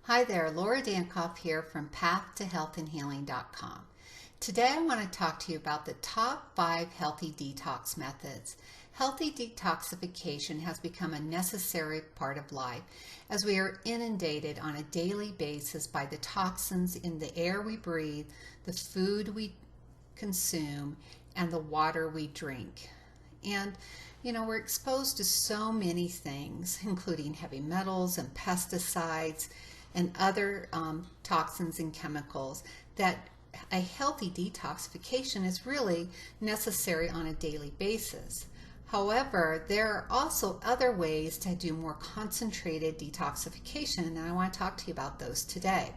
Hi there, Laura Dankoff here from PathToHealthAndHealing.com. Today I want to talk to you about the top 5 healthy detox methods. Healthy detoxification has become a necessary part of life as we are inundated on a daily basis by the toxins in the air we breathe, the food we consume, and the water we drink. And we're exposed to so many things, including heavy metals and pesticides and other toxins and chemicals, that a healthy detoxification is really necessary on a daily basis. However, there are also other ways to do more concentrated detoxification, and I want to talk to you about those today.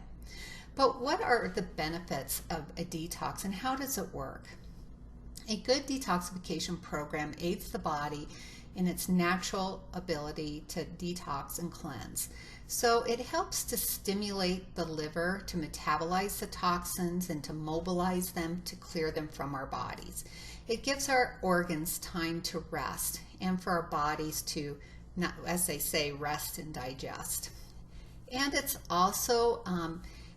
But what are the benefits of a detox and how does it work? A good detoxification program aids the body in its natural ability to detox and cleanse. So it helps to stimulate the liver to metabolize the toxins and to mobilize them to clear them from our bodies. It gives our organs time to rest and for our bodies to, not, as they say, rest and digest. And it's also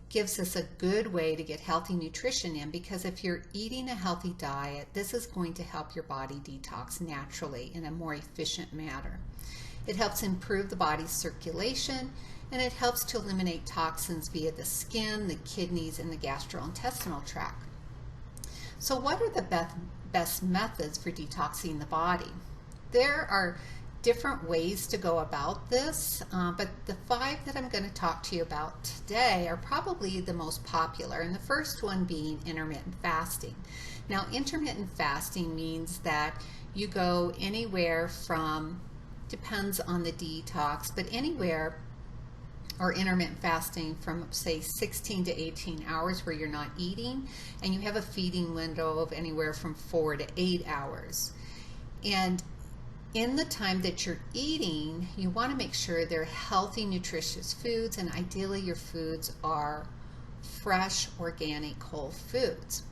gives us a good way to get healthy nutrition in, because if you're eating a healthy diet, this is going to help your body detox naturally in a more efficient manner. It helps improve the body's circulation, and it helps to eliminate toxins via the skin, the kidneys, and the gastrointestinal tract. So what are the best methods for detoxing the body? There are different ways to go about this, but the 5 that I'm going to talk to you about today are probably the most popular, and the first one being intermittent fasting. Now, intermittent fasting means that you go anywhere from, depends on the detox, but anywhere, or intermittent fasting from say 16 to 18 hours where you're not eating, and you have a feeding window of anywhere from 4 to 8 hours. And in the time that you're eating, you want to make sure they're healthy, nutritious foods, and ideally your foods are fresh, organic, whole foods.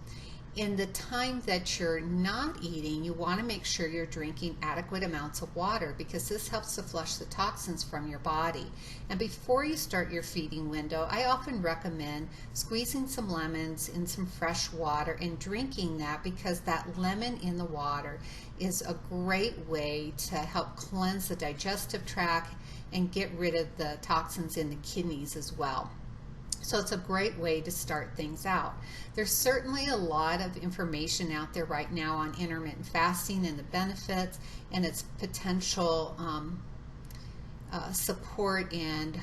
In the time that you're not eating, you want to make sure you're drinking adequate amounts of water, because this helps to flush the toxins from your body. And before you start your feeding window, I often recommend squeezing some lemons in some fresh water and drinking that, because that lemon in the water is a great way to help cleanse the digestive tract and get rid of the toxins in the kidneys as well. So it's a great way to start things out. There's certainly a lot of information out there right now on intermittent fasting and the benefits and its potential support in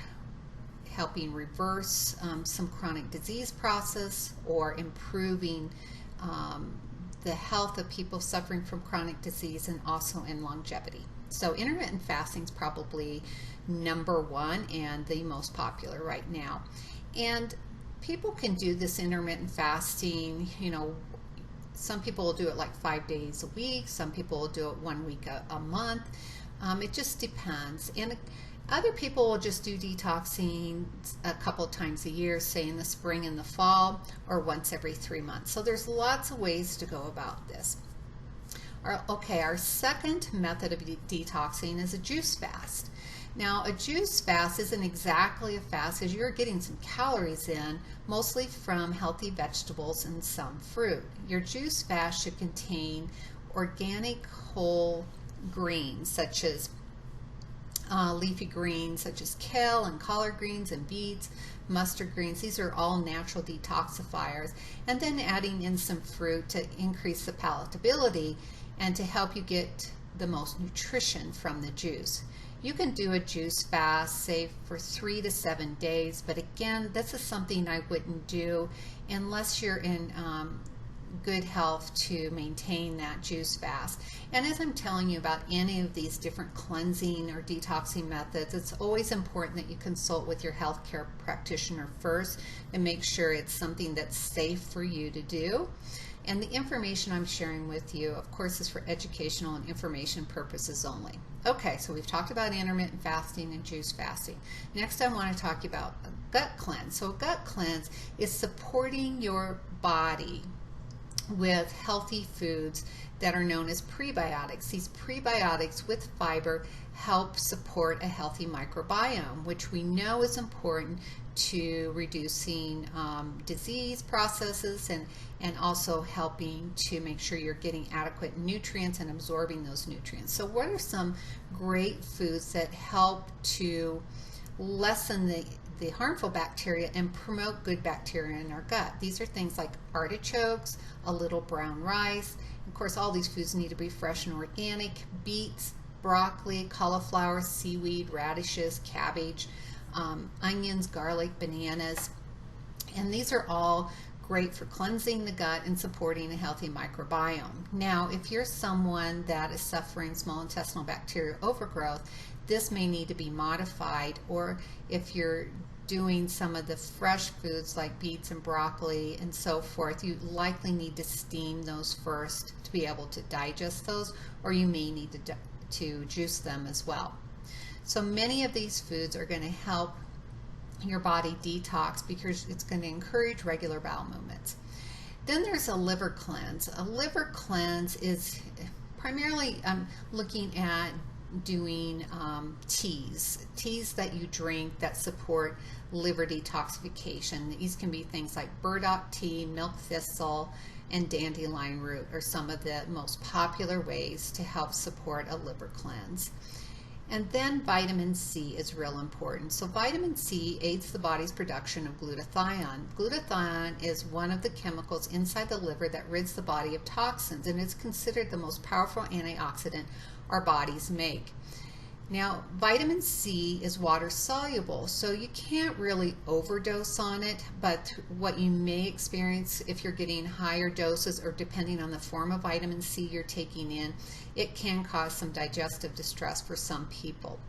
helping reverse some chronic disease process, or improving the health of people suffering from chronic disease, and also in longevity. So intermittent fasting is probably number 1 and the most popular right now. And people can do this intermittent fasting, some people will do it like 5 days a week, some people will do it 1 week a month. It just depends. And other people will just do detoxing a couple times a year, say in the spring and the fall, or once every 3 months. So there's lots of ways to go about this. Our second method of detoxing is a juice fast. Now, a juice fast isn't exactly a fast, as you're getting some calories in, mostly from healthy vegetables and some fruit. Your juice fast should contain organic whole greens, such as leafy greens such as kale and collard greens and beets, mustard greens. These are all natural detoxifiers. And then adding in some fruit to increase the palatability and to help you get the most nutrition from the juice. You can do a juice fast, say for 3 to 7 days, but again, this is something I wouldn't do unless you're in good health to maintain that juice fast. And as I'm telling you about any of these different cleansing or detoxing methods, it's always important that you consult with your healthcare practitioner first and make sure it's something that's safe for you to do. And the information I'm sharing with you, of course, is for educational and information purposes only. Okay, so we've talked about intermittent fasting and juice fasting. Next, I want to talk about a gut cleanse. So a gut cleanse is supporting your body with healthy foods that are known as prebiotics. These prebiotics with fiber help support a healthy microbiome, which we know is important to reducing disease processes and also helping to make sure you're getting adequate nutrients and absorbing those nutrients. So what are some great foods that help to lessen the harmful bacteria and promote good bacteria in our gut? These are things like artichokes, a little brown rice. Of course, all these foods need to be fresh and organic. Beets, broccoli, cauliflower, seaweed, radishes, cabbage, onions, garlic, bananas. And these are all great for cleansing the gut and supporting a healthy microbiome. Now, if you're someone that is suffering small intestinal bacterial overgrowth, this may need to be modified, or if you're doing some of the fresh foods like beets and broccoli and so forth, you likely need to steam those first to be able to digest those, or you may need to juice them as well. So many of these foods are going to help your body detox because it's going to encourage regular bowel movements. Then there's a liver cleanse. A liver cleanse is primarily looking at doing teas that you drink that support liver detoxification. These can be things like burdock tea, milk thistle, and dandelion root are some of the most popular ways to help support a liver cleanse. And then vitamin C is real important. So vitamin C aids the body's production of glutathione. Glutathione is one of the chemicals inside the liver that rids the body of toxins, and it's considered the most powerful antioxidant our bodies make. Now, vitamin C is water soluble, so you can't really overdose on it, but what you may experience if you're getting higher doses or depending on the form of vitamin C you're taking in, it can cause some digestive distress for some people.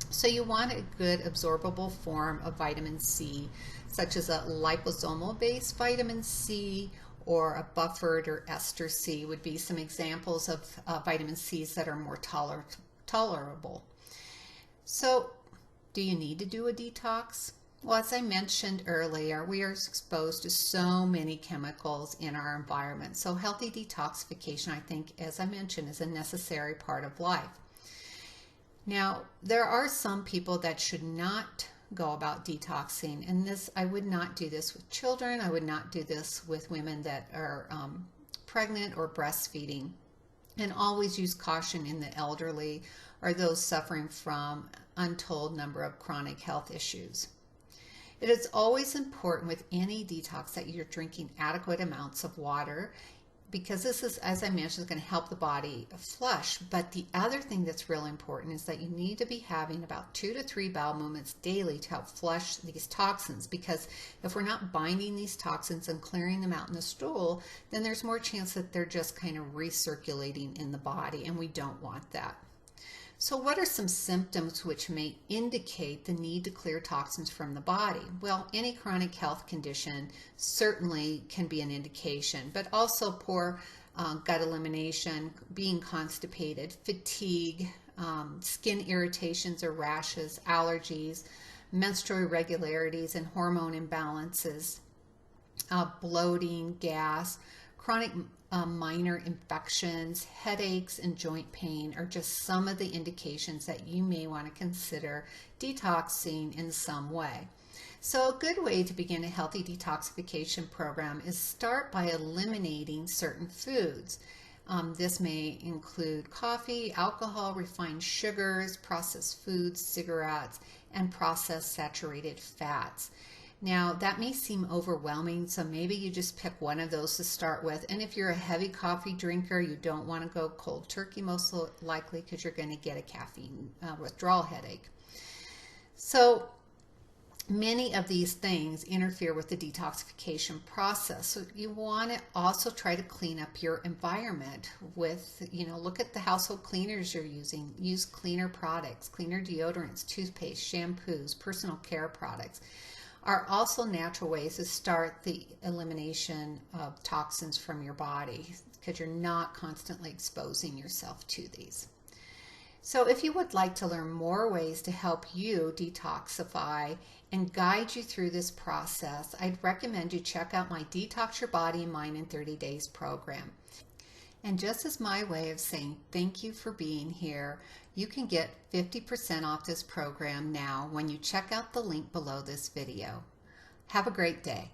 So you want a good absorbable form of vitamin C, such as a liposomal-based vitamin C, or a buffered or ester C would be some examples of vitamin C's that are more tolerable. So, do you need to do a detox? Well, as I mentioned earlier, we are exposed to so many chemicals in our environment. So healthy detoxification, I think, as I mentioned, is a necessary part of life. Now, there are some people that should not go about detoxing, and this, I would not do this with children. I would not do this with women that are pregnant or breastfeeding. And always use caution in the elderly or those suffering from untold number of chronic health issues. It is always important with any detox that you're drinking adequate amounts of water, because this is, as I mentioned, is going to help the body flush. But the other thing that's really important is that you need to be having about 2 to 3 bowel movements daily to help flush these toxins, because if we're not binding these toxins and clearing them out in the stool, then there's more chance that they're just kind of recirculating in the body, and we don't want that. So what are some symptoms which may indicate the need to clear toxins from the body? Well, any chronic health condition certainly can be an indication, but also poor gut elimination, being constipated, fatigue, skin irritations or rashes, allergies, menstrual irregularities and hormone imbalances, bloating, gas, chronic minor infections, headaches, and joint pain are just some of the indications that you may want to consider detoxing in some way. So a good way to begin a healthy detoxification program is start by eliminating certain foods. This may include coffee, alcohol, refined sugars, processed foods, cigarettes, and processed saturated fats. Now, that may seem overwhelming, so maybe you just pick one of those to start with. And if you're a heavy coffee drinker, you don't want to go cold turkey, most likely, because you're going to get a caffeine withdrawal headache. So many of these things interfere with the detoxification process. So you want to also try to clean up your environment with, look at the household cleaners you're using. Use cleaner products, cleaner deodorants, toothpaste, shampoos, personal care products are also natural ways to start the elimination of toxins from your body, because you're not constantly exposing yourself to these. So if you would like to learn more ways to help you detoxify and guide you through this process, I'd recommend you check out my Detox Your Body and Mind in 30 Days program. And just as my way of saying thank you for being here, you can get 50% off this program now when you check out the link below this video. Have a great day.